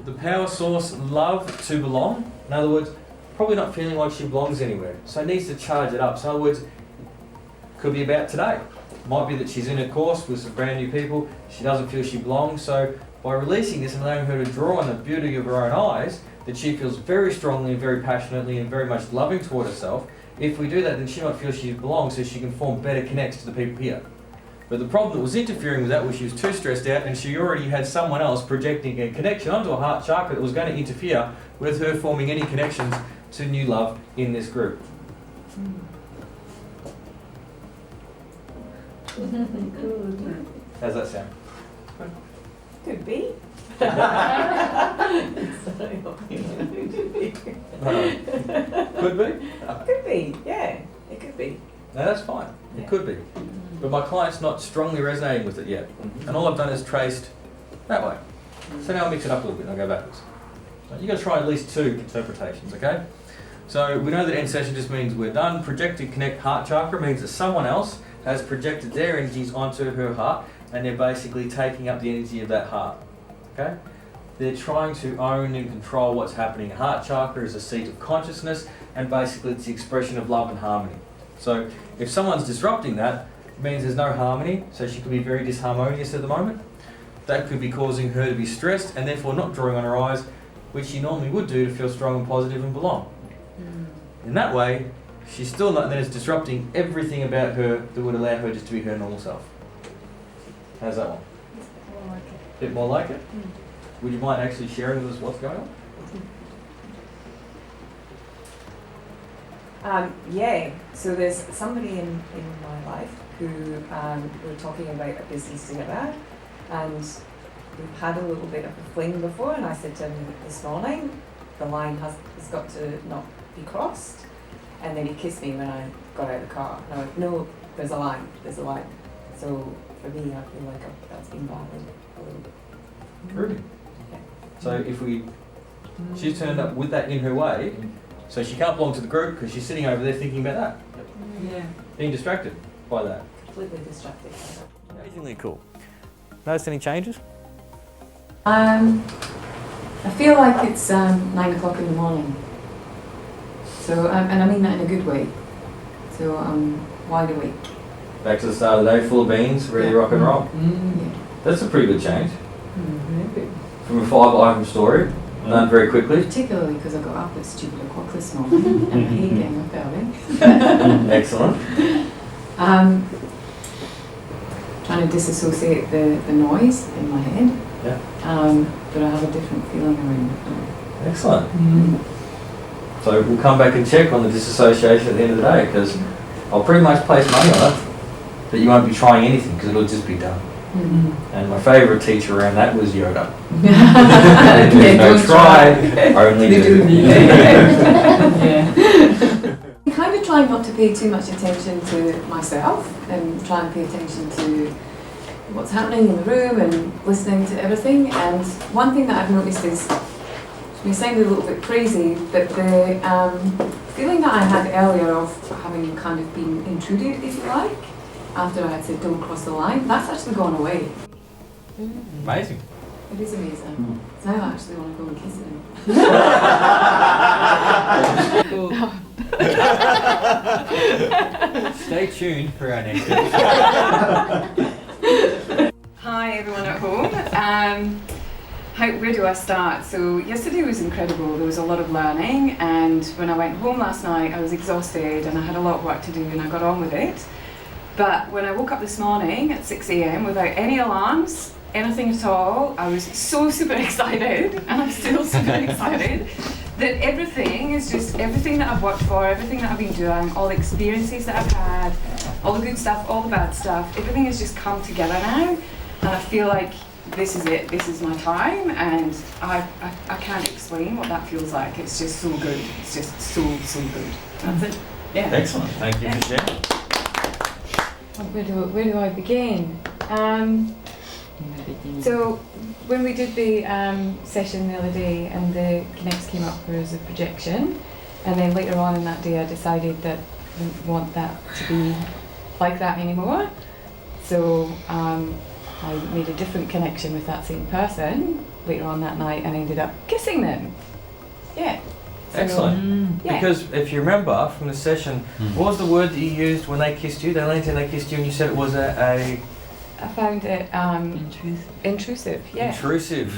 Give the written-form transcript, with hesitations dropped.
the power source love to belong. In other words, probably not feeling like she belongs anywhere. So it needs to charge it up. So in other words, could be about today. Might be that she's in a course with some brand new people. She doesn't feel she belongs. So by releasing this and allowing her to draw on the beauty of her own eyes, that she feels very strongly and very passionately and very much loving toward herself. If we do that, then she might feel she belongs, so she can form better connects to the people here. But the problem that was interfering with that was she was too stressed out, and she already had someone else projecting a connection onto her heart chakra that was going to interfere with her forming any connections to new love in this group. How's that sound? Could be. Could be? Could be, yeah. It could be. No, that's fine. It could be. But my client's not strongly resonating with it yet. And all I've done is traced that way. So now I'll mix it up a little bit and I'll go backwards. So you've got to try at least 2 interpretations, okay? So we know that end session just means we're done. Projected connect heart chakra means that someone else has projected their energies onto her heart and they're basically taking up the energy of that heart, okay? They're trying to own and control what's happening. Heart chakra is a seat of consciousness and basically it's the expression of love and harmony. So if someone's disrupting that, it means there's no harmony, so she could be very disharmonious at the moment. That could be causing her to be stressed and therefore not drawing on her eyes, which she normally would do to feel strong and positive and belong. In that way, she's still not, then it's disrupting everything about her that would allow her just to be her normal self. How's that one? More like it. Bit more like it? Would you mind actually sharing with us what's going on? Yeah, so there's somebody in my life who we're talking about a business together, and we've had a little bit of a fling before, and I said to him this morning, the line has got to not be crossed, and then he kissed me when I got out of the car, and I went, no, there's a line. So for me, I feel like that's been valid a little bit. Ruby. Yeah. So if she's turned up with that in her way, so she can't belong to the group because she's sitting over there thinking about that. Yeah. Being distracted by that. Completely distracted by that. Amazingly cool. Notice any changes? I feel like it's 9 o'clock in the morning. So, and I mean that in a good way. So I'm wide awake. Back to the start of the day, full of beans, ready to rock and roll. Yeah. That's a pretty good change. From a 5-item story, done very quickly. Particularly because I got up at stupid o'clock this morning and I hate getting up early. Excellent. Trying to disassociate the noise in my head. Yeah. But I have a different feeling around it. Excellent. So we'll come back and check on the disassociation at the end of the day, because I'll pretty much place money on it that you won't be trying anything because it'll just be done. And my favourite teacher around that was yoga. There's no try, only do. I'm kind of trying not to pay too much attention to myself and try and pay attention to what's happening in the room and listening to everything. And one thing that I've noticed is, it may sound a little bit crazy, but the feeling that I had earlier of having kind of been intruded, if you like, after I had said don't cross the line, that's actually gone away. Amazing. It is amazing. So now I actually want to go and kiss him. Stay tuned for our next episode. Hi everyone at home. Where do I start? So yesterday was incredible. There was a lot of learning, and when I went home last night I was exhausted and I had a lot of work to do and I got on with it. But when I woke up this morning at 6 a.m. without any alarms, anything at all, I was so super excited, and I'm still super excited, that everything is just, everything that I've worked for, everything that I've been doing, all the experiences that I've had, all the good stuff, all the bad stuff, everything has just come together now, and I feel like this is it, this is my time, and I can't explain what that feels like. It's just so good. It's just so good. That's it. Yeah. Excellent. Thank you for sharing. Where do I begin? So when we did the session the other day and the connects came up, there was a projection, and then later on in that day I decided that I didn't want that to be like that anymore. So I made a different connection with that same person, later on that night and ended up kissing them. Yeah. So, Excellent. Yeah. Because if you remember from the session, what was the word that you used when they kissed you? They leaned in, they kissed you, and you said it was a I found it intrusive. Yeah. intrusive.